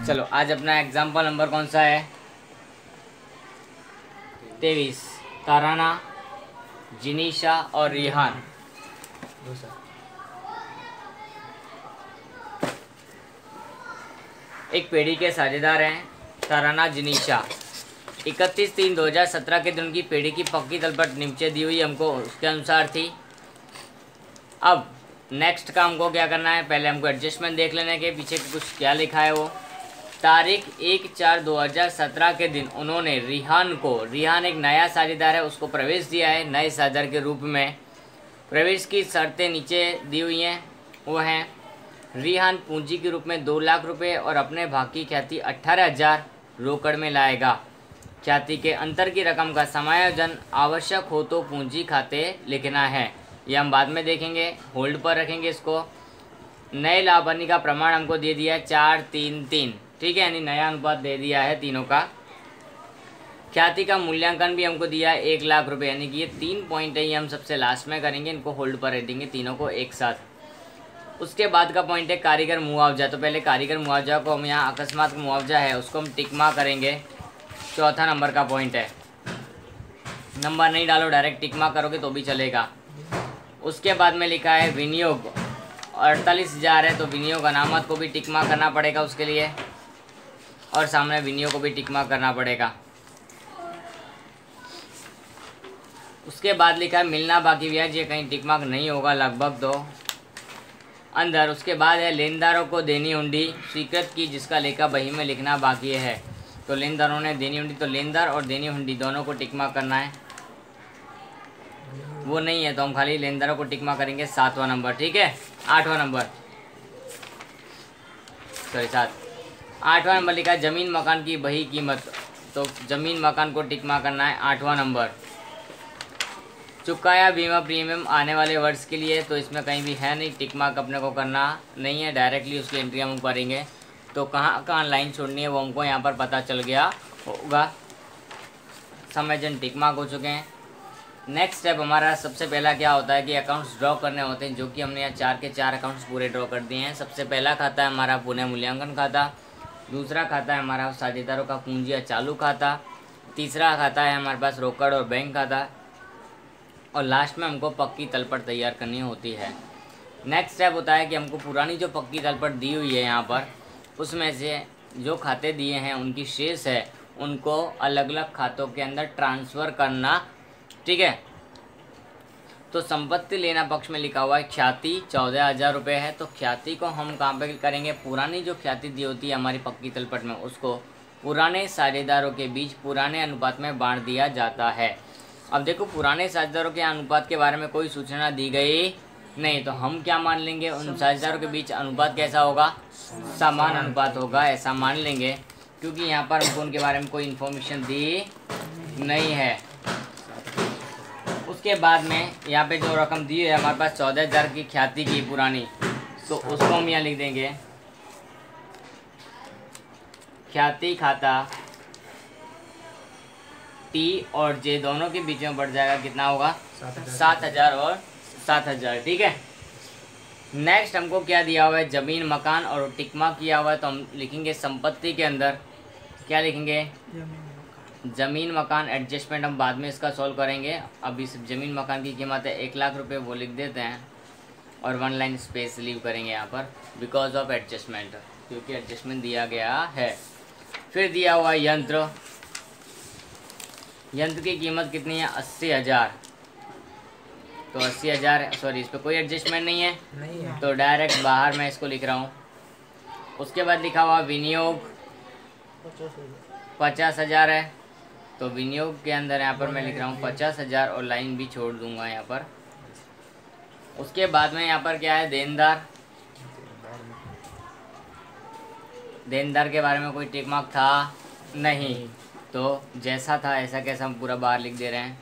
चलो आज अपना एग्जाम्पल नंबर कौन सा है? 23। ताराना, जिनीशा और रिहान एक पेड़ी के साझेदार हैं। ताराना, जिनीशा 31/3/2017 के दिन उनकी पेड़ी की पक्की तलपट नीचे दी हुई हमको उसके अनुसार थी। अब नेक्स्ट का हमको क्या करना है, पहले हमको एडजस्टमेंट देख लेने के पीछे कुछ क्या लिखा है। वो तारीख 1/4/2017 के दिन उन्होंने रिहान एक नया साझेदार है, उसको प्रवेश दिया है नए साझेदार के रूप में। प्रवेश की शर्तें नीचे दी हुई हैं। वो हैं रिहान पूंजी के रूप में 2 लाख रुपए और अपने भाग की ख्याति 18,000 रोकड़ में लाएगा। ख्याति के अंतर की रकम का समायोजन आवश्यक हो तो पूंजी खाते लिखना है। यह हम बाद में देखेंगे, होल्ड पर रखेंगे इसको। नए लाभ हानि का प्रमाण हमको दे दिया है 4-3-3, ठीक है, यानी नया अनुपात दे दिया है तीनों का। ख्याति का मूल्यांकन भी हमको दिया है 1 लाख रुपए, यानी कि ये 3 पॉइंट है, ये हम सबसे लास्ट में करेंगे, इनको होल्ड पर रख देंगे तीनों को एक साथ। उसके बाद का पॉइंट है कारीगर मुआवजा। तो पहले कारीगर मुआवजा को हम यहाँ अकस्मात मुआवजा है उसको हम टिक मार्क करेंगे। चौथा नंबर का पॉइंट है, नंबर नहीं डालो डायरेक्ट टिक मार्क करोगे तो भी चलेगा। उसके बाद में लिखा है विनियोग 48,000 है, तो विनियोग अनामत को भी टिक मार्क करना पड़ेगा उसके लिए, और सामने विनियोग को भी टिक मार्क करना पड़ेगा। उसके बाद लिखा है मिलना बाकी ब्याज, ये कहीं टिक मार्क नहीं होगा, लगभग दो अंदर। उसके बाद है लेनदारों को देनी हुंडी स्वीकृत की जिसका लेखा बही में लिखना बाकी है। तो लेनदारों ने देनी हुंडी, तो लेनदार और देनी हुंडी दोनों को टिक मार्क करना है। वो नहीं है तो हम खाली लेनदारों को टिक मार्क करेंगे। 7वां नंबर, ठीक है। 8वां नंबर, सॉरी 7। 8वां नंबर लिखा है जमीन मकान की बही कीमत, तो जमीन मकान को टिक मार्क करना है 8वां नंबर। चुकाया बीमा प्रीमियम आने वाले वर्ष के लिए, तो इसमें कहीं भी है नहीं, टिक मार्क अपने को करना नहीं है, डायरेक्टली उसकी एंट्री हम करेंगे। तो कहाँ कहाँ लाइन छोड़नी है वो हमको यहाँ पर पता चल गया होगा। समायोजन टिक मार्क हो चुके हैं। नेक्स्ट स्टेप हमारा सबसे पहला क्या होता है कि अकाउंट्स ड्रॉ करने होते हैं, जो कि हमने यहाँ 4 के 4 अकाउंट्स पूरे ड्रॉ कर दिए हैं। सबसे पहला खाता है हमारा पुनः मूल्यांकन खाता, दूसरा खाता है हमारा साझेदारों का पूंजी या चालू खाता, तीसरा खाता है हमारे पास रोकड़ और बैंक खाता, और लास्ट में हमको पक्की तलपट तैयार करनी होती है। नेक्स्ट स्टेप होता है कि हमको पुरानी जो पक्की तलपट दी हुई है यहाँ पर, उसमें से जो खाते दिए हैं उनकी शेष है उनको अलग अलग खातों के अंदर ट्रांसफ़र करना, ठीक है। तो संपत्ति लेना पक्ष में लिखा हुआ है ख्याति 14,000 रुपये है, तो ख्याति को हम कहाँ पे करेंगे, पुरानी जो ख्याति दी होती है हमारी पक्की तलपट में उसको पुराने साझेदारों के बीच पुराने अनुपात में बांट दिया जाता है। अब देखो पुराने साझेदारों के अनुपात के बारे में कोई सूचना दी गई नहीं, तो हम क्या मान लेंगे, उन साझेदारों के बीच अनुपात कैसा होगा, समान अनुपात होगा, ऐसा मान लेंगे, क्योंकि यहाँ पर हमको उनके बारे में कोई इन्फॉर्मेशन दी नहीं है। उसके बाद में यहाँ पे जो रकम दी है हमारे पास 14,000 की ख्याति की पुरानी, तो उसको हम यहाँ लिख देंगे ख्याति खाता टी और जे दोनों के बीच में बढ़ जाएगा, कितना होगा 7,000 और 7,000, ठीक है। नेक्स्ट हमको क्या दिया हुआ है, जमीन मकान और टिकमा किया हुआ है, तो हम लिखेंगे संपत्ति के अंदर क्या लिखेंगे, ज़मीन मकान। एडजस्टमेंट हम बाद में इसका सॉल्व करेंगे, अभी सिर्फ ज़मीन मकान की कीमत है 1 लाख रुपए, वो लिख देते हैं और 1 लाइन स्पेस लीव करेंगे यहाँ पर बिकॉज ऑफ एडजस्टमेंट, क्योंकि एडजस्टमेंट दिया गया है। फिर दिया हुआ यंत्र, यंत्र की कीमत कितनी है 80,000, तो 80,000, सॉरी इस पर कोई एडजस्टमेंट नहीं है, तो डायरेक्ट बाहर मैं इसको लिख रहा हूँ। उसके बाद लिखा हुआ विनियोग 50,000 है, तो विनियोग के अंदर यहाँ पर मैं लिख रहा हूँ 50,000 और लाइन भी छोड़ दूंगा यहाँ पर। उसके बाद में यहाँ पर क्या है, देनदार, देनदार के बारे में कोई टिक मार्क था नहीं, तो जैसा था ऐसा कैसा हम पूरा बाहर लिख दे रहे हैं।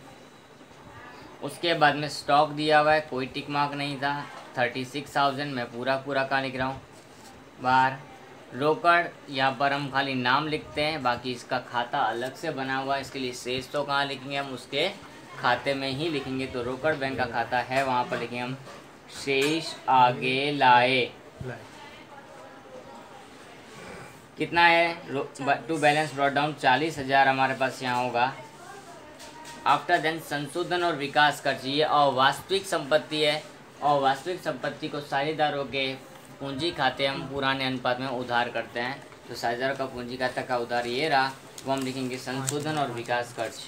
उसके बाद में स्टॉक दिया हुआ है, कोई टिक मार्क नहीं था, 36,000 मैं पूरा कहाँ लिख रहा हूँ बाहर। रोकड़ यहाँ पर हम खाली नाम लिखते हैं, बाकी इसका खाता अलग से बना हुआ है, इसके लिए शेष तो कहाँ लिखेंगे, हम उसके खाते में ही लिखेंगे। तो रोकड़ बैंक का खाता है, वहाँ पर लिखेंगे हम शेष आगे लाए। कितना है टू बैलेंस ब्रॉट डाउन 40,000 हमारे पास यहाँ होगा। आफ्टर देन संशोधन और विकास खर्च, ये अवास्तविक संपत्ति है। और वास्तविक संपत्ति को साझेदारों के पूंजी खाते हम पुराने अनुपात में उधार करते हैं। तो साझेदारों का पूंजी खाता का उधार ये रहा, वो हम लिखेंगे संशोधन और विकास खर्च।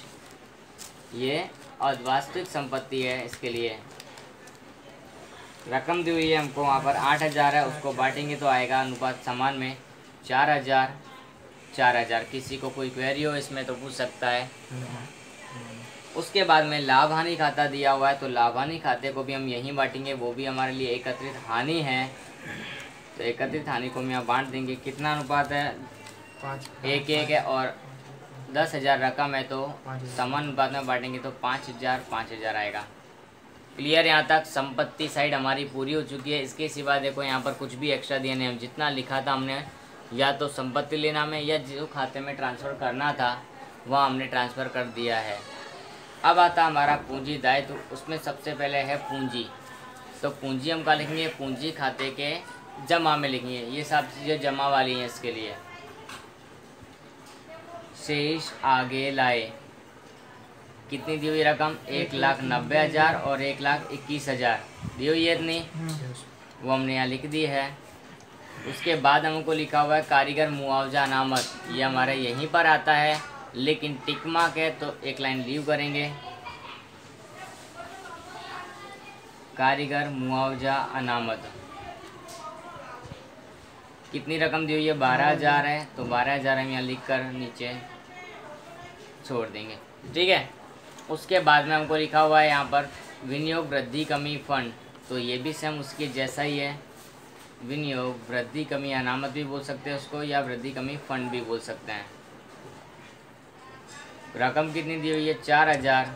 ये अवास्तविक संपत्ति है, इसके लिए रकम दी हुई है हमको वहाँ पर 8,000 है, उसको बांटेंगे तो आएगा अनुपात समान में 4,000 4,000। किसी को कोई क्वेरी हो इसमें तो पूछ सकता है। उसके बाद में लाभ हानि खाता दिया हुआ है, तो लाभ हानि खाते को भी हम यहीं बांटेंगे, वो भी हमारे लिए एकत्रित हानि है। तो एकत्रित हानि को हम यहाँ बांट देंगे। कितना अनुपात है? 1:1 है और 10,000 रकम है, तो समान अनुपात में बांटेंगे तो 5,000 5,000 आएगा। क्लियर? यहाँ तक संपत्ति साइड हमारी पूरी हो चुकी है। इसके सिवा देखो यहाँ पर कुछ भी एक्स्ट्रा दिया नहीं, हम जितना लिखा था हमने या तो संपत्ति लेना में या जो खाते में ट्रांसफ़र करना था वह हमने ट्रांसफ़र कर दिया है। अब आता हमारा पूंजी दायित्व, उसमें सबसे पहले है पूंजी। तो पूंजी हम क्या लिखेंगे? पूंजी खाते के जमा में लिखेंगे। ये सब चीज़ें जमा वाली हैं। इसके लिए शेष आगे लाए, कितनी दी हुई रकम? 1,90,000 और 1,21,000 दी हुई है इतनी, वो हमने यहाँ लिख दी है। उसके बाद हमको लिखा हुआ है कारीगर मुआवजा अनामत, ये हमारे यहीं पर आता है, लेकिन टिक मार्क है तो एक लाइन लीव करेंगे। कारीगर मुआवजा अनामत कितनी रकम दी हुई है? 12,000 है, तो 12,000 हम यहाँ लिख कर नीचे छोड़ देंगे। ठीक है। उसके बाद में हमको लिखा हुआ है यहाँ पर विनियोग वृद्धि कमी फंड, तो ये भी सेम उसके जैसा ही है। विनियोग वृद्धि कमी अनामत भी बोल सकते हैं उसको, या वृद्धि कमी फंड भी बोल सकते हैं। रकम कितनी दी हुई है? 4,000,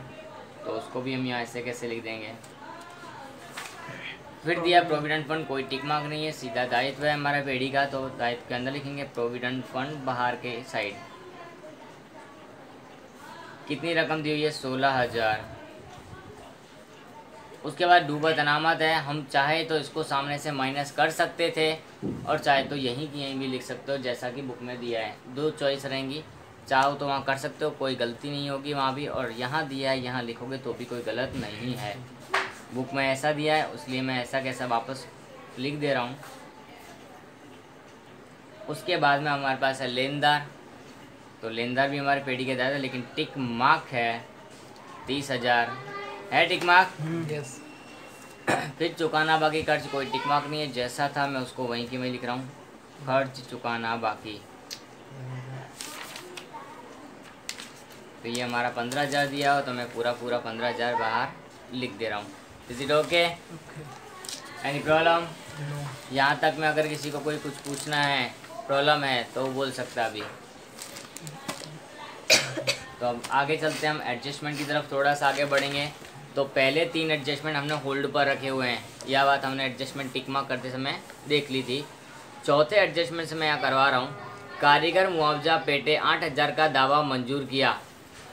तो उसको भी हम यहाँ ऐसे कैसे लिख देंगे। फिर दिया प्रोविडेंट फंड, कोई टिक मार्क नहीं है, सीधा दायित्व है हमारा पेड़ी का, तो दायित्व के अंदर लिखेंगे प्रोविडेंट फंड बाहर के साइड। कितनी रकम दी हुई है? 16,000। उसके बाद डूबत अनामत है, हम चाहे तो इसको सामने से माइनस कर सकते थे और चाहे तो यहीं की यहीं भी लिख सकते हो, जैसा कि बुक में दिया है। दो चॉइस रहेंगी, चाहो तो वहाँ कर सकते हो, कोई गलती नहीं होगी वहाँ भी, और यहाँ दिया है यहाँ लिखोगे तो भी कोई गलत नहीं है। बुक में ऐसा दिया है इसलिए मैं ऐसा कैसा वापस लिख दे रहा हूँ। उसके बाद में हमारे पास है लेनदार, तो लेनदार भी हमारे पेड़ी के दायरे है, लेकिन टिक मार्क है 30,000 है टिक मार्क। यस। फिर चुकाना बाकी खर्च, कोई टिक मार्क नहीं है, जैसा था मैं उसको वहीं की मैं लिख रहा हूँ, खर्च चुकाना बाकी। तो ये हमारा 15,000 दिया हो, तो मैं पूरा 15,000 बाहर लिख दे रहा हूँ। Is it okay? Any problem? यहाँ तक में अगर किसी को कोई कुछ पूछना है, प्रॉब्लम है, तो वो बोल सकता है अभी। तो अब आगे चलते हैं, हम एडजस्टमेंट की तरफ थोड़ा सा आगे बढ़ेंगे। तो पहले 3 एडजस्टमेंट हमने होल्ड पर रखे हुए हैं, यह बात हमने एडजस्टमेंट टिक मार्क करते समय देख ली थी। चौथे एडजस्टमेंट से मैं यहाँ करवा रहा हूँ, कारीगर मुआवजा पेटे 8,000 का दावा मंजूर किया।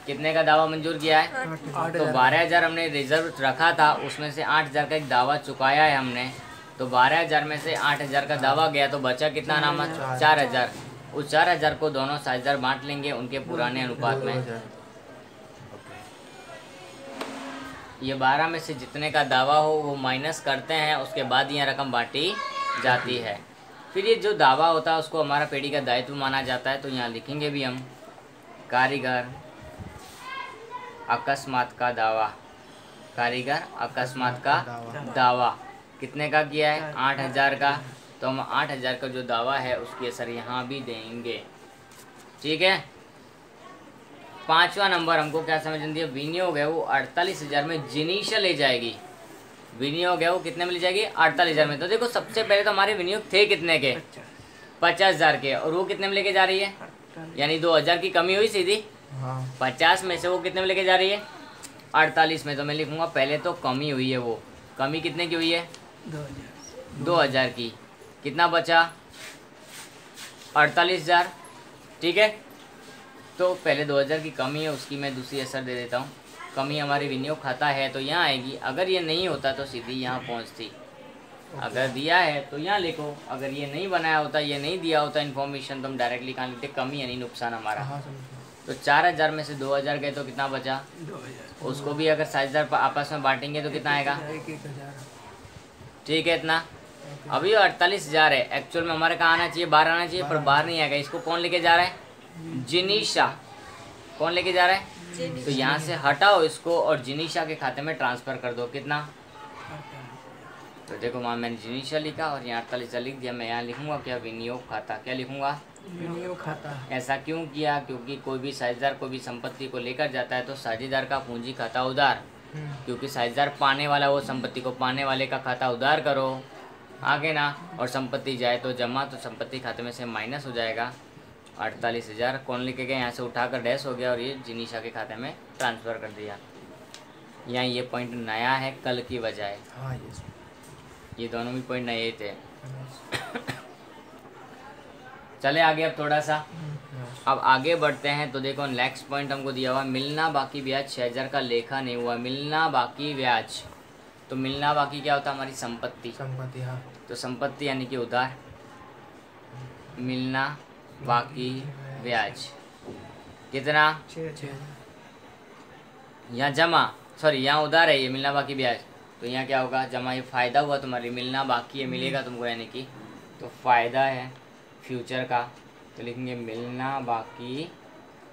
कितने का दावा मंजूर किया है? 8,000। तो 12,000 हमने रिजर्व रखा था, उसमें से 8,000 का एक दावा चुकाया है हमने। तो 12,000 में से 8,000 का दावा गया, तो बचा कितना अनामत? 4,000। उस 4,000 को दोनों साझेदार बांट लेंगे उनके पुराने अनुपात में। ये 12 में से जितने का दावा हो वो माइनस करते हैं, उसके बाद यह रकम बांटी जाती है। फिर ये जो दावा होता है उसको हमारा पेड़ी का दायित्व माना जाता है, तो यहाँ लिखेंगे भी हम कारीगर अकस्मात का दावा। कारीगर अकस्मात का दावा कितने का किया है? 8,000 का, तो हम 8,000 का जो दावा है उसकी असर यहाँ भी देंगे। ठीक है। 5वां नंबर हमको क्या समझ आती है? विनियोग है वो 48,000 में जिनीशा ले जाएगी। विनियोग है वो कितने में ले जाएगी? 48,000 में। तो देखो सबसे पहले तो हमारे विनियोग थे कितने के? 50,000 के, और वो कितने में लेके जा रही है? यानी 2,000 की कमी हुई सीधी। 50 में से वो कितने में लेके जा रही है? 48 में। तो मैं लिखूंगा पहले तो कमी हुई है, वो कमी कितने की हुई है? 2,000 की। कितना बचा? 48,000। ठीक है। तो पहले 2,000 की कमी है, उसकी मैं दूसरी असर दे देता हूँ। कमी हमारी विनियोग खाता है तो यहाँ आएगी, अगर ये नहीं होता तो सीधी यहाँ पहुँचती। अगर दिया है तो यहाँ लिखो, अगर ये नहीं बनाया होता, ये नहीं दिया होता इन्फॉर्मेशन, तो हम डायरेक्टली कहाँ लिखते, कमी यानी नुकसान हमारा। तो 4000 में से 2000 गए तो कितना बचा, 2000 उसको भी अगर 7000 आपस में बांटेंगे तो कितना आएगा, 1000। ठीक है इतना। अभी 48,000 है, एक्चुअल में हमारे कहाँ आना चाहिए, बाहर आना चाहिए, पर बाहर नहीं आएगा। इसको कौन लेके जा रहा है, जिनीशा। कौन लेके जा रहा है, तो यहाँ से हटाओ इसको और जिनीशा के खाते में ट्रांसफ़र कर दो। कितना, तो देखो वहाँ मैंने जिनीशा लिखा और यहाँ 48,000 लिख दिया। मैं यहाँ लिखूंगा क्या, विनियोग खाता। क्या लिखूंगा, विनियोग खाता। ऐसा क्यों किया, क्योंकि कोई भी साझेदार कोई भी संपत्ति को लेकर जाता है तो साझेदार का पूंजी खाता उधार, क्योंकि साझेदार पाने वाला, वो संपत्ति को पाने वाले का खाता उधार करो, आगे ना। और संपत्ति जाए तो जमा, तो संपत्ति खाते में से माइनस हो जाएगा 48,000। कौन लिखे गए, यहाँ से उठाकर डैश हो गया और ये जिनीशा के खाते में ट्रांसफ़र कर दिया। यहाँ ये पॉइंट नया है कल की बजाय, हाँ ये दोनों भी पॉइंट नए थे। चले आगे अब थोड़ा सा, अब आगे बढ़ते हैं। तो देखो नेक्स्ट पॉइंट हमको दिया हुआ, मिलना बाकी ब्याज 6000 का लेखा नहीं हुआ, मिलना बाकी ब्याज। तो मिलना बाकी क्या होता है, हमारी संपत्ति। संपत्ति, हाँ। तो संपत्ति यानी कि उधार, मिलना बाकी ब्याज कितना, 6000। यहाँ जमा, सॉरी यहाँ उधार है, ये मिलना बाकी ब्याज। तो यहाँ क्या होगा, जमा, ये फ़ायदा हुआ तुम्हारी, मिलना बाकी है, मिलेगा तुमको यानी कि, तो फ़ायदा है फ्यूचर का, तो लिखेंगे मिलना बाकी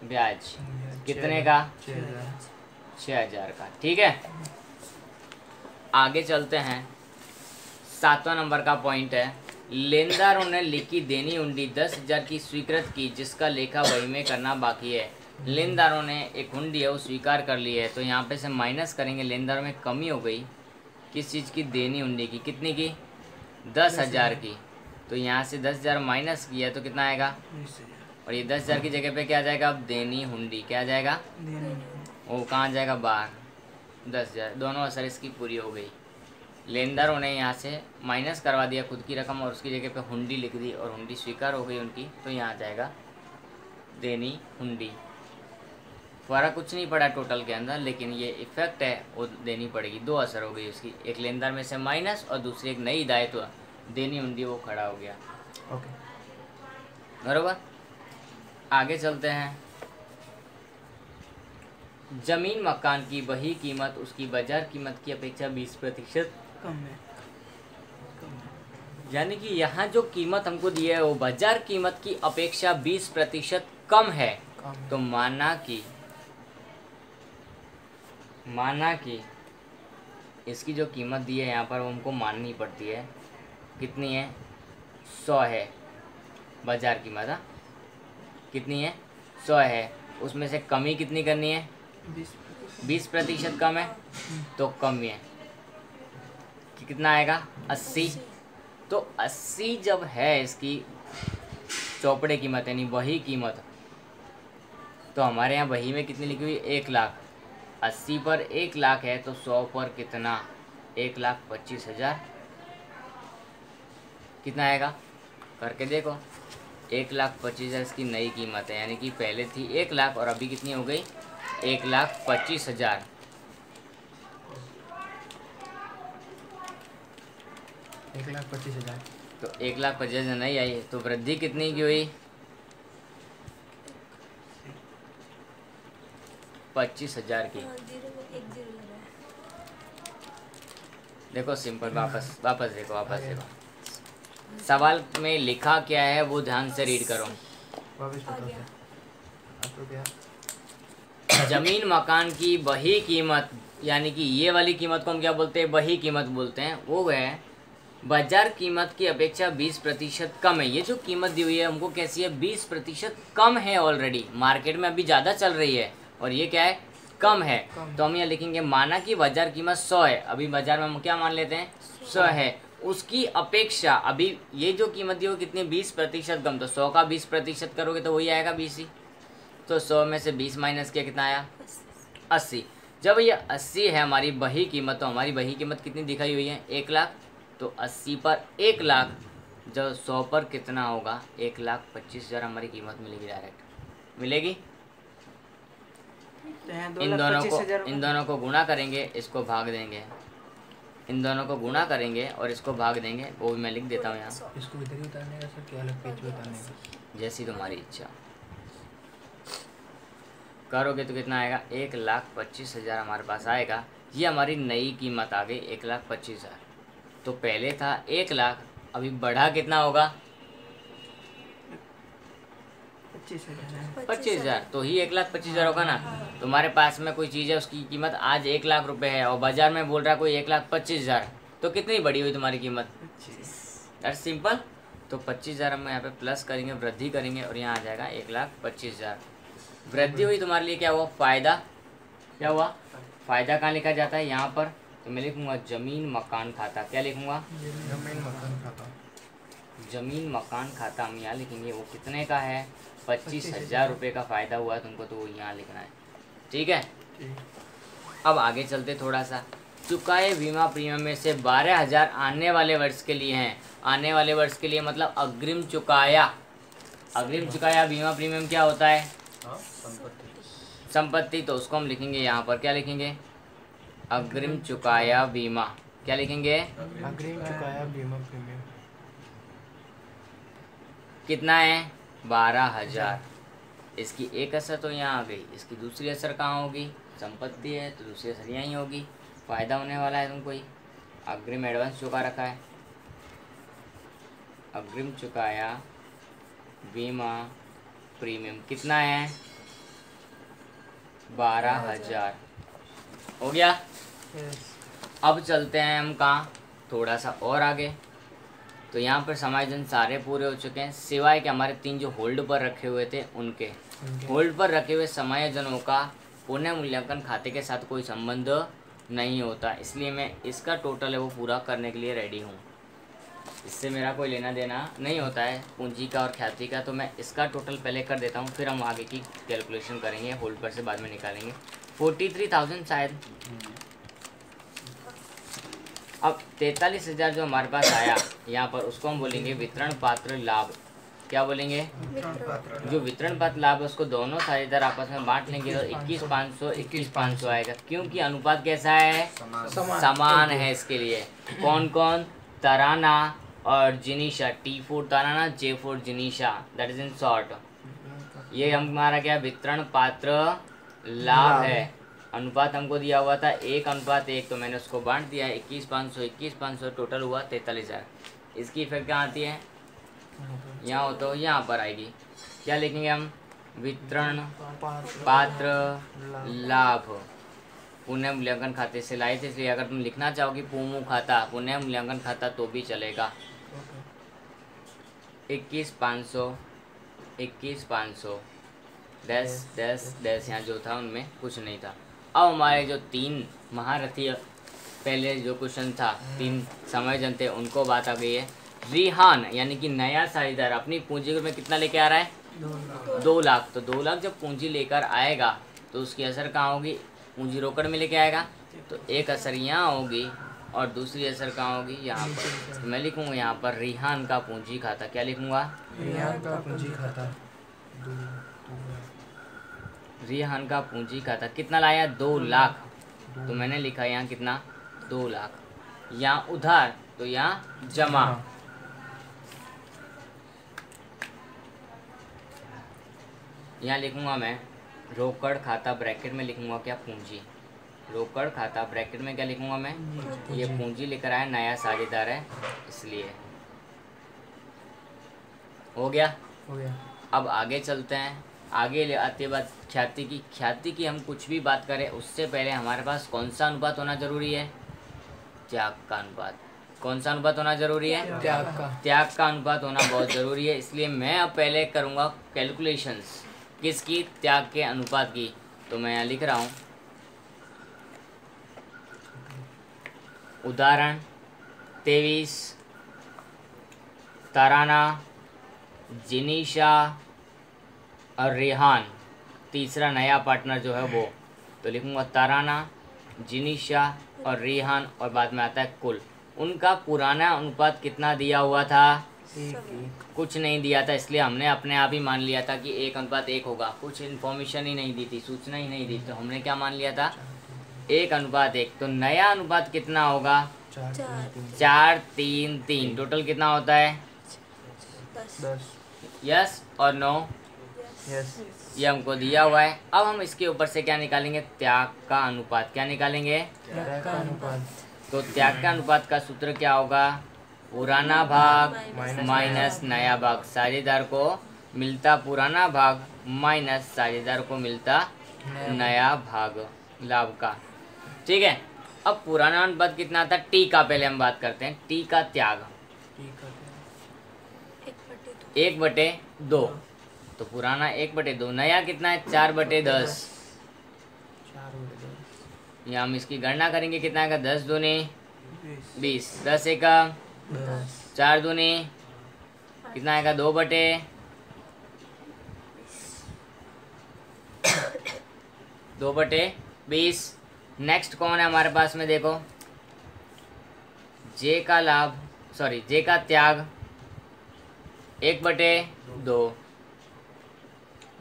ब्याज कितने का, 6000 का। ठीक है, आगे चलते हैं। 7वां नंबर का पॉइंट है, लेनदारों ने लिखी देनी हुंडी 10,000 की स्वीकृत की, जिसका लेखा बही में करना बाकी है। लेनदारों ने एक हुंडी है वो स्वीकार कर ली है, तो यहाँ पे से माइनस करेंगे, लेनदारों में कमी हो गई किस चीज़ की, देनी हुंडी की। कितनी की, 10,000 की। तो यहाँ से 10,000 माइनस किया तो कितना आएगा, और ये 10,000 की जगह पे क्या आ जाएगा, अब देनी हुंडी क्या आ जाएगा, वो कहाँ जाएगा, बाहर। 10,000 दोनों असर इसकी पूरी हो गई। लेनदारों ने यहाँ से माइनस करवा दिया खुद की रकम और उसकी जगह पे हुंडी लिख दी और हुंडी स्वीकार हो गई उनकी, तो यहाँ आ जाएगा देनी हुंडी। फ़र्क कुछ नहीं पड़ा टोटल के अंदर, लेकिन ये इफेक्ट है वो देनी पड़ेगी। दो असर हो गई उसकी, एक लेनदार में से माइनस और दूसरी एक नई दायित्व तो देनी हुंडी वो खड़ा हो गया। ओके, बरोबर। आगे चलते हैं। जमीन मकान की वही कीमत उसकी बाजार कीमत की अपेक्षा 20% कम है। यानी कि यहाँ जो कीमत हमको दी है वो बाजार कीमत की अपेक्षा 20% कम है। तो माना कि इसकी जो कीमत दी है यहाँ पर वो हमको माननी पड़ती है। कितनी है, 100 है बाजार कीमत। हाँ, कितनी है, 100 है। उसमें से कमी कितनी करनी है, 20% कम है, तो कम है कि कितना आएगा, 80। तो 80 जब है इसकी चौपड़े कीमत यानी वही कीमत, तो हमारे यहाँ वही में कितनी लिखी हुई, 1 लाख। 80 पर 1 लाख है तो 100 पर कितना, 1,25,000 कितना आएगा, करके देखो। 1,25,000 इसकी नई कीमत है, यानी कि पहले थी 1 लाख और अभी कितनी हो गई, 1,25,000। तो 1,25,000 नहीं आई, तो वृद्धि कितनी की हुई, 25,000 की। देखो सिंपल, वापस देखो। सवाल में लिखा क्या है वो ध्यान से रीड करो। जमीन मकान की वही कीमत, यानी कि ये वाली कीमत को हम क्या बोलते हैं, वही कीमत बोलते हैं। वो है बाजार कीमत की अपेक्षा 20% कम है। ये जो कीमत दी हुई है हमको कैसी है, 20% कम है। ऑलरेडी मार्केट में अभी ज़्यादा चल रही है और ये क्या है, कम है। तो हम यहाँ लिखेंगे माना कि बाजार कीमत 100 है, अभी बाजार में हम क्या मान लेते हैं, 100 है। उसकी अपेक्षा अभी ये जो कीमत दी हो कितनी, 20% कम। तो 100 का 20% करोगे तो वही आएगा 20 ही। तो 100 में से 20 माइनस किया कितना आया, 80। जब ये 80 है हमारी वही कीमत, तो हमारी वही कीमत कितनी दिखाई हुई है, 1 लाख। तो 80 पर 1 लाख, जब 100 पर कितना होगा, 1,25,000 हमारी कीमत मिलेगी, डायरेक्ट मिलेगी। इन दोनों को गुणा करेंगे, इसको भाग देंगे, इन दोनों को गुणा करेंगे और इसको भाग देंगे, वो भी मैं लिख देता हूँ यहाँ। इसको इधर ही उतारने का सर, क्या अलग पेज पे उतारने का? जैसी तुम्हारी इच्छा करोगे तो कितना आएगा, 1,25,000 हमारे पास आएगा। ये हमारी नई कीमत आ गई 1,25,000। तो पहले था 1 लाख, अभी बढ़ा कितना होगा, 25,000। 25,000। तो ही 1,25,000 होगा ना। तुम्हारे पास में कोई चीज़ है उसकी कीमत आज 1 लाख रुपए है और बाजार में बोल रहा है कोई 1,25,000, तो कितनी बड़ी हुई तुम्हारी कीमत? That's simple. तो 25,000 हम यहाँ पे प्लस करेंगे, वृद्धि करेंगे और यहाँ आ जाएगा 1,25,000। वृद्धि हुई तुम्हारे लिए क्या हुआ, फायदा। क्या हुआ, फायदा कहाँ लिखा जाता है, यहाँ पर। तो मैं लिखूंगा जमीन मकान खाता। क्या लिखूंगा, जमीन मकान खाता। जमीन मकान खाता हम यहाँ लिखेंगे। वो कितने का है, 25,000 रुपये का फ़ायदा हुआ है तुमको, तो वो यहाँ लिखना है। ठीक है, अब आगे चलते थोड़ा सा। चुकाए बीमा प्रीमियम में से 12,000 आने वाले वर्ष के लिए हैं। आने वाले वर्ष के लिए मतलब अग्रिम चुकाया। अग्रिम चुकाया बीमा प्रीमियम क्या होता है, संपत्ति। तो उसको हम लिखेंगे यहाँ पर, क्या लिखेंगे, अग्रिम चुकाया बीमा। क्या लिखेंगे, अग्रिम चुकाया बीमा प्रीमियम। कितना है, 12,000। इसकी एक असर तो यहाँ आ गई, इसकी दूसरी असर कहाँ होगी, संपत्ति है तो दूसरी असर यहीं होगी। फ़ायदा होने वाला है तुमको ही। अग्रिम एडवांस चुका रखा है, अग्रिम चुकाया बीमा प्रीमियम कितना है, 12,000 हो गया। अब चलते हैं हम कहाँ, थोड़ा सा और आगे। तो यहाँ पर समायोजन सारे पूरे हो चुके हैं, सिवाय कि हमारे 3 जो होल्ड पर रखे हुए थे उनके। होल्ड पर रखे हुए समायोजनों का पुनः मूल्यांकन खाते के साथ कोई संबंध नहीं होता, इसलिए मैं इसका टोटल है वो पूरा करने के लिए रेडी हूँ। इससे मेरा कोई लेना देना नहीं होता है पूंजी का और ख्याति का। तो मैं इसका टोटल पहले कर देता हूँ, फिर हम आगे की कैलकुलेशन करेंगे, होल्ड पर से बाद में निकालेंगे। 43,000 शायद। अब 43,000 जो हमारे पास आया यहाँ पर, उसको हम बोलेंगे वितरण पात्र लाभ। क्या बोलेंगे, जो वितरण पात्र लाभ है उसको दोनों साझेदार आपस में बांट लेंगे तो 21,500 आएगा। क्योंकि अनुपात कैसा है, समान है इसके लिए। कौन कौन, तराना और Jinisha, T4 Tarana, J4 Jinisha, that is in short. ये हमारा क्या वितरण पात्र लाभ है। अनुपात हमको दिया हुआ था 1:1, तो मैंने उसको बांट दिया है 21,500, टोटल हुआ 43,000। इसकी इफेक्ट कहाँ आती है, यहाँ हो तो यहाँ पर आएगी। क्या लिखेंगे हम, वितरण पात्र लाभ पुनः मूल्यांकन खाते से लाए थे, इसलिए अगर तुम लिखना चाहोगी पुमू खाता, पुनः मूल्यांकन खाता, तो भी चलेगा। 21,500 डैश डैश डैश, यहाँ जो था उनमें कुछ नहीं था। अब हमारे जो 3 महारथी पहले जो क्वेश्चन था, 3 समायोजन थे, उनको बात आ गई है। रिहान यानी कि नया साझेदार अपनी पूंजी में कितना लेके आ रहा है, 2 लाख। तो 2 लाख जब पूंजी लेकर आएगा तो उसकी असर कहाँ होगी, पूंजी रोकड़ में लेके आएगा, तो एक असर यहाँ होगी और दूसरी असर कहाँ होगी, यहाँ पर। तो मैं लिखूँगा यहाँ पर रिहान का पूंजी खाता। क्या लिखूँगा, रिहान का पूंजी खाता। रिहान का पूंजी खाता कितना लाया, 2 लाख। तो मैंने लिखा यहाँ कितना, 2 लाख। यहाँ उधार तो यहाँ जमा। यहाँ लिखूँगा मैं रोकड़ खाता, ब्रैकेट में लिखूँगा क्या, पूंजी। रोकड़ खाता ब्रैकेट में क्या लिखूँगा मैं, ये पूंजी लेकर आया, नया साझेदार है इसलिए। हो गया। अब आगे चलते हैं। आगे ले आते बाद ख्याति की। ख्याति की हम कुछ भी बात करें उससे पहले हमारे पास कौन सा अनुपात होना जरूरी है, त्याग का अनुपात। कौन सा अनुपात होना जरूरी है, त्याग का अनुपात होना बहुत ज़रूरी है। इसलिए मैं अब पहले करूँगा कैलकुलेशंस किसकी, त्याग के अनुपात की। तो मैं यहाँ लिख रहा हूँ उदाहरण 23, तराना, जिनीशा और रेहान, तीसरा नया पार्टनर जो है वो। तो लिखूँगा तराना, जिनीशा और रेहान, और बाद में आता है कुल। उनका पुराना अनुपात कितना दिया हुआ था, कुछ नहीं दिया था, इसलिए हमने अपने आप ही मान लिया था कि 1:1 होगा। कुछ इन्फॉर्मेशन ही नहीं दी थी, सूचना ही नहीं दी, तो हमने क्या मान लिया था, 1:1। तो नया अनुपात कितना होगा, 4 चार। 3 4 3 3 टोटल कितना होता है? 10 यस और नो? यस ये हमको दिया हुआ है। अब हम इसके ऊपर से क्या निकालेंगे? त्याग का अनुपात। क्या निकालेंगे? त्याग का अनुपात तो त्याग का अनुपात का सूत्र क्या होगा? पुराना भाग माइनस नया भाग। साझेदार को मिलता पुराना भाग माइनस साझेदार को मिलता नया भाग लाभ का। ठीक है। अब पुराना अनुपात कितना था? टी का पहले हम बात करते हैं। टी का त्याग ठीक है 1/2। तो पुराना 1/2, नया कितना है? 4/10। 4/10 या हम इसकी गणना करेंगे, कितना आएगा? 10 दूनी 20, 10 एक 10 4 दूनी कितना आएगा? 2/20। नेक्स्ट कौन है हमारे पास में? देखो, जे का लाभ, सॉरी जे का त्याग 1/2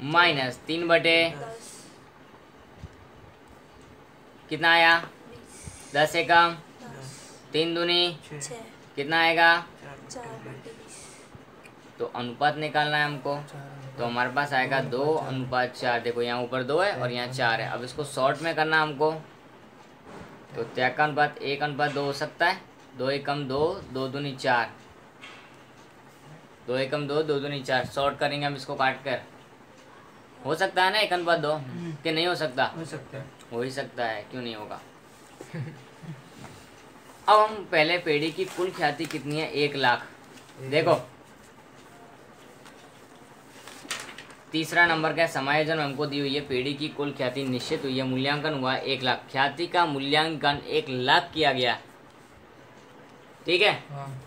माइनस 3/, कितना आया? 10 एकम 3 दूनी 6 कितना आएगा? 4/20। तो अनुपात निकालना है हमको। तो हमारे पास आएगा 2:4। देखो यहाँ ऊपर 2 है और यहाँ 4 है। अब इसको शॉर्ट में करना हमको। तो त्याग का अनुपात 1:2 हो सकता है। 2 एकम 2, 2 दूनी 4, 2 एकम 2, 2 दूनी 4। शॉर्ट करेंगे हम इसको काट कर। हो सकता है ना 1:2 कि नहीं हो सकता? हो सकता है। हो ही सकता है, क्यों नहीं होगा। अब हम पहले पेड़ी की कुल ख्याति कितनी है? 1 लाख। देखो तीसरा नंबर का समायोजन हमको दी हुई है। पेड़ी की कुल ख्याति निश्चित हुई है, मूल्यांकन हुआ 1 लाख। ख्याति का मूल्यांकन 1 लाख किया गया। ठीक है। हाँ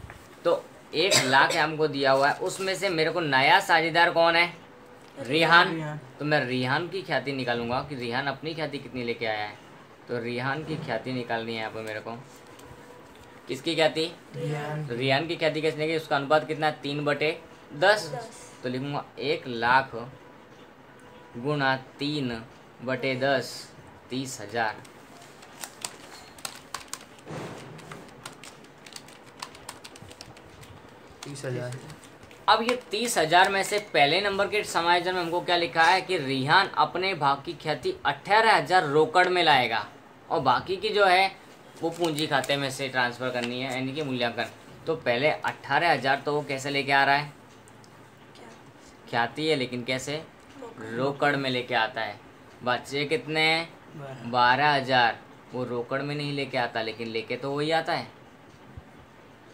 तो 1 लाख हमको दिया हुआ है, उसमें से मेरे को नया साझेदार कौन है? रिहान। तो मैं रिहान की ख्याति निकालूंगा कि रिहान अपनी ख्याति कितनी लेके आया है। तो रिहान की ख्याति निकालनी है यहाँ पर मेरे को। किसकी ख्याति? तो रिहान की ख्याति कैसे निकली? उसका अनुपात कितना है? 3/10। तो लिखूंगा 1 लाख गुणा 3/10, 30,000। अब ये 30,000 में से पहले नंबर के समायोजन में हमको क्या लिखा है कि रिहान अपने भाग की ख्याति 18,000 रोकड़ में लाएगा और बाकी की जो है वो पूंजी खाते में से ट्रांसफर करनी है, यानी कि मूल्यांकन। तो पहले 18,000 तो वो कैसे लेके आ रहा है? ख्याति है लेकिन कैसे? रोकड़ में लेके आता है। बच्चे कितने हैं? 12,000। वो रोकड़ में नहीं लेके आता, लेकिन लेके तो वही आता है।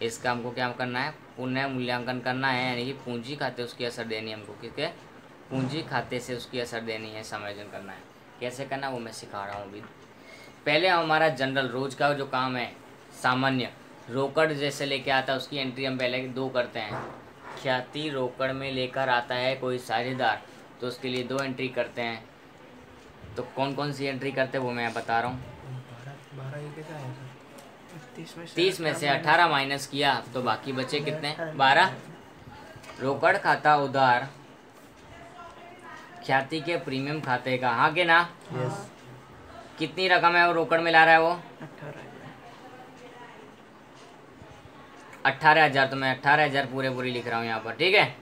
इसका हमको क्या करना है? पुनः मूल्यांकन करना है, यानी कि पूंजी खाते उसकी असर देनी है हमको। किसके? पूंजी खाते से उसकी असर देनी है, समायोजन करना है। कैसे करना वो मैं सिखा रहा हूँ अभी। पहले हमारा जनरल रोज का जो काम है, सामान्य रोकड़ जैसे लेके आता है उसकी एंट्री हम पहले 2 करते हैं। ख्याति रोकड़ में लेकर आता है कोई साझेदार, तो उसके लिए 2 एंट्री करते हैं। तो कौन कौन सी एंट्री करते हैं वो मैं बता रहा हूँ। 30 में से 18 माइनस किया तो बाकी बचे कितने? 12। रोकड़ खाता उधार ख्याति के प्रीमियम खाते का, हाँ के ना? यस। कितनी रकम है वो रोकड़ में ला रहा है? वो 18,000। तो मैं 18,000 पूरी लिख रहा हूँ यहाँ पर। ठीक है।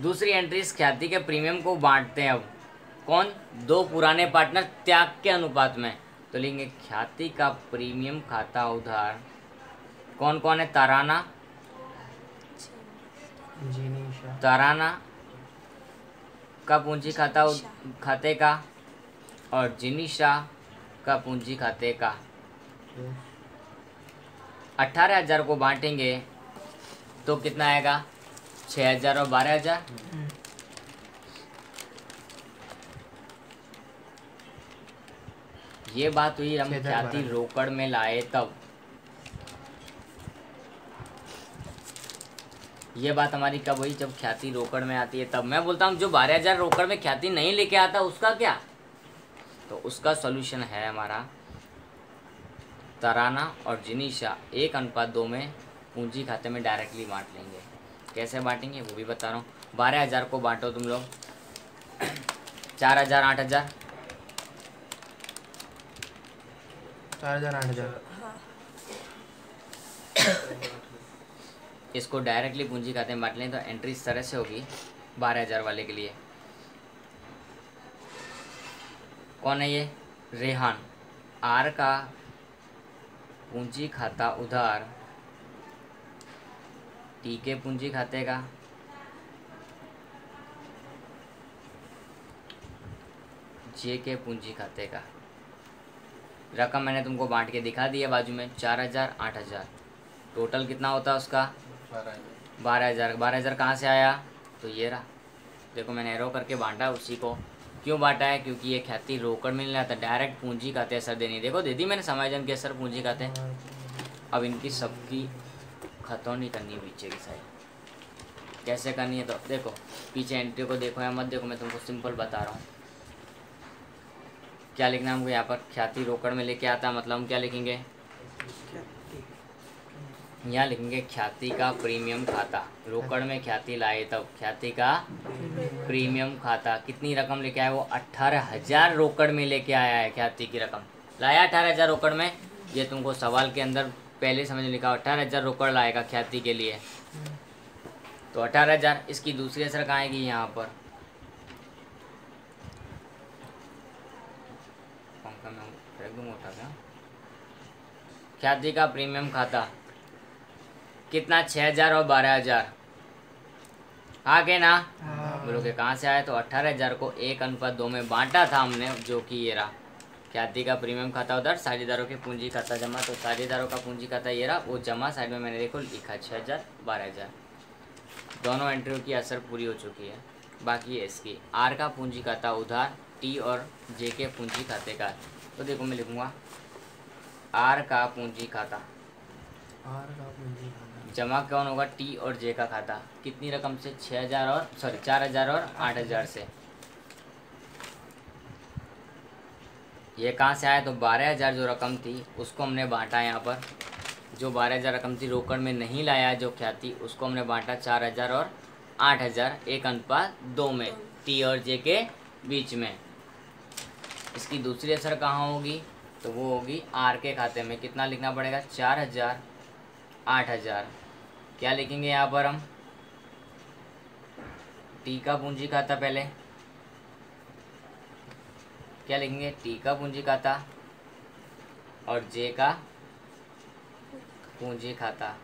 दूसरी एंट्री इस ख्याति के प्रीमियम को बांटते हैं। अब कौन? 2 पुराने पार्टनर त्याग के अनुपात में। तो लेंगे ख्याति का प्रीमियम खाता उधार कौन कौन है? ताराना, ताराना का पूंजी खाता खाते का और जिनिशा का पूंजी खाते का। 18,000 को बांटेंगे तो कितना आएगा? 6,000 और 12,000। ये बात हुई हम ख्याति रोकड़ में लाए तब। ये बात हमारी कब हुई? जब ख्याति रोकड़ में आती है तब। मैं बोलता हूँ जो 12,000 रोकड़ में ख्याति नहीं लेके आता उसका क्या? तो उसका सॉल्यूशन है हमारा तराना और जिनिशा 1:2 में पूंजी खाते में डायरेक्टली बांट लेंगे। कैसे बांटेंगे वो भी बता रहा हूँ। 12,000 को बांटो तुम लोग 4,000 8,000 4,000 8,000। हाँ इसको डायरेक्टली पूंजी खाते में बांट लें तो एंट्री इस तरह से होगी 12,000 वाले के लिए। कौन है ये? रेहान। आर का पूंजी खाता उधार टी के पूंजी खाते का जे के पूंजी खाते का। रकम मैंने तुमको बांट के दिखा दी है बाजू में, 4,000 8,000। टोटल कितना होता है उसका? 12,000। 12,000 कहाँ से आया? तो ये रहा, देखो मैंने एरो करके बांटा उसी को। क्यों बांटा है? क्योंकि ये ख्याति रोकड़ मिलने आता, डायरेक्ट पूंजी खाते असर देनी। देखो दे दी मैंने समायोजन के असर पूंजी खाते। अब इनकी सबकी खतौनी करनी है पीछे की साइड। कैसे करनी है? तो देखो पीछे एंट्री को देखो या मत देखो, मैं तुमको सिंपल बता रहा हूँ। क्या लिखना है हमको यहाँ पर? ख्याति रोकड़ में लेके आता, मतलब हम क्या लिखेंगे? यहाँ लिखेंगे ख्याति का प्रीमियम खाता। रोकड़ में ख्याति लाए तब ख्याति का प्रीमियम खाता। कितनी रकम लेके आया वो? 18,000 रोकड़ में लेके आया है। ख्याति की रकम लाया 18,000 रोकड़ में। ये तुमको सवाल के अंदर पहले समझ लिखा, 18,000 रोकड़ लाएगा ख्याति के लिए। तो 18,000। इसकी दूसरी असर कहाँ आएगी? यहाँ पर पंखा में फेंक दूंगा उठा के। ख्याति का प्रीमियम खाता कितना? 6,000 और 12,000 आगे ना। बोलोगे कहाँ से आया? तो 18,000 को 1:2 में बांटा था हमने, जो कि ये रहा। ख्याति का प्रीमियम खाता उधर, साझेदारों के पूंजी खाता जमा। तो साझेदारों का पूंजी खाता ये रहा, वो जमा साइड में मैंने देखो लिखा 6,000 12,000। दोनों एंट्रियों की असर पूरी हो चुकी है। बाकी है इसकी आर का पूंजी खाता उधार टी और जे के पूंजी खाते का। तो देखो मैं लिखूँगा आर का पूंजी खाता, जमा कौन होगा? टी और जे का खाता। कितनी रकम से? 6,000 और 4,000 और 8,000 से। ये कहाँ से आया? तो 12,000 जो रकम थी उसको हमने बांटा यहाँ पर। जो 12,000 रकम थी रोकड़ में नहीं लाया जो ख्याति, उसको हमने बांटा 4,000 और 8,000 1:2 में, टी और जे के बीच में। इसकी दूसरी असर कहाँ होगी? तो वो होगी आर के खाते में। कितना लिखना पड़ेगा? 4,000 8,000। क्या लिखेंगे यहाँ पर हम? टी का पूंजी खाता पहले क्या लिखेंगे? टी का पूंजी खाता और जे का पूंजी खाता।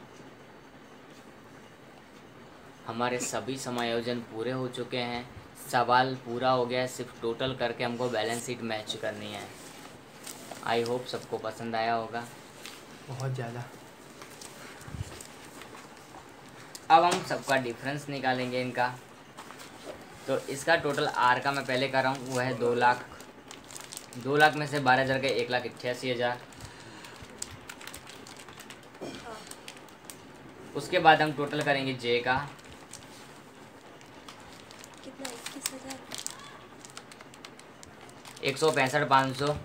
हमारे सभी समायोजन पूरे हो चुके हैं, सवाल पूरा हो गया है, सिर्फ टोटल करके हमको बैलेंस शीट मैच करनी है। आई होप सबको पसंद आया होगा। बहुत ज़्यादा। अब हम सबका डिफरेंस निकालेंगे इनका। तो इसका टोटल आर का मैं पहले कर रहा हूँ, वो है 2 लाख। 2 लाख में से 12,000 के 1,88,000। उसके बाद हम टोटल करेंगे जे का। कितना? 21,000। 165,500।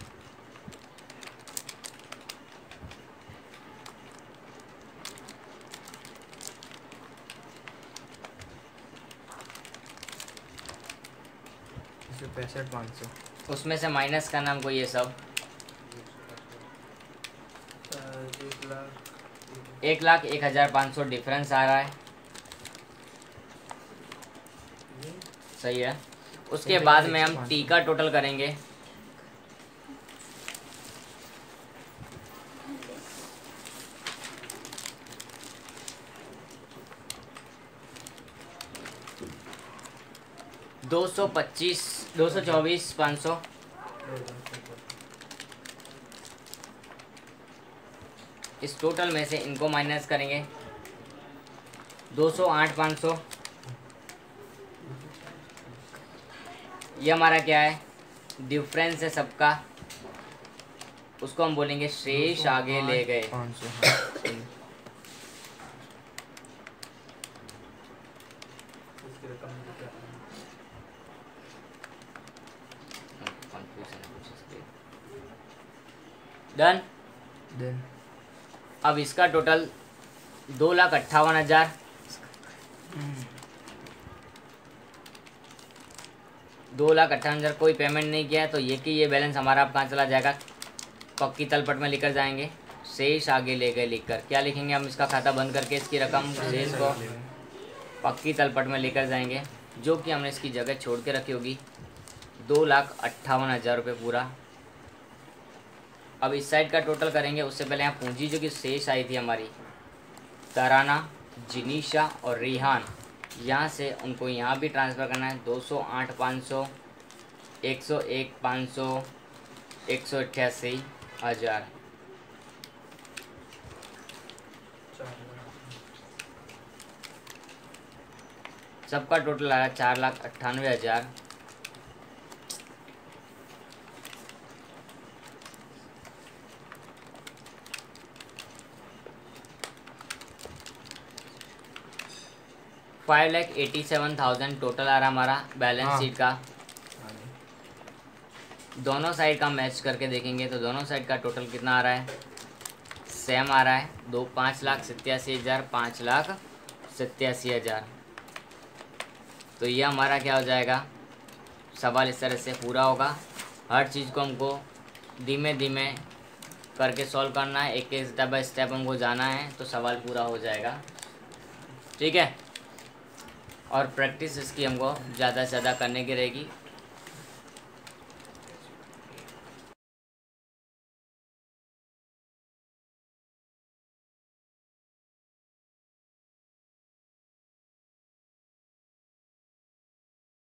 इसमें 65,500। उसमें से माइनस करना हमको ये सब। 1,01,500 डिफरेंस आ रहा है, सही है। उसके बाद में हम टी का टोटल करेंगे। दो सौ 24,500। इस टोटल में से इनको माइनस करेंगे। 208,500। ये हमारा क्या है? डिफरेंस है सबका, उसको हम बोलेंगे शेष आगे ले गए। 500। डन। देन अब इसका टोटल 2,58,000। 2,58,000 कोई पेमेंट नहीं किया है, तो ये कि ये बैलेंस हमारा अब कहाँ चला जाएगा? पक्की तलपट में लेकर जाएंगे। शेष आगे ले गए लिखकर क्या लिखेंगे हम इसका खाता बंद करके इसकी रकम शेष को पक्की तलपट में लेकर जाएंगे, जो कि हमने इसकी जगह छोड़ के रखी होगी 2,58,000 रुपये पूरा। अब इस साइड का टोटल करेंगे, उससे पहले यहाँ पूंजी जो कि शेष आई थी हमारी तराना, जिनीशा और रिहान, यहाँ से उनको यहाँ भी ट्रांसफ़र करना है। 208,500, 101,500, 188,000। सबका टोटल आ रहा है 4,98,000। $5,87,000 टोटल आ रहा हमारा बैलेंस हाँ। शीट का। दोनों साइड का मैच करके देखेंगे तो दोनों साइड का टोटल कितना आ रहा है, सेम आ रहा है। 5,87,000, 5,87,000। तो ये हमारा क्या हो जाएगा, सवाल इस तरह से पूरा होगा। हर चीज़ को हमको धीमे धीमे करके सॉल्व करना है, एक एक स्टेप बाय स्टेप हमको जाना है, तो सवाल पूरा हो जाएगा। ठीक है, और प्रैक्टिस इसकी हमको ज़्यादा से ज़्यादा करने की रहेगी।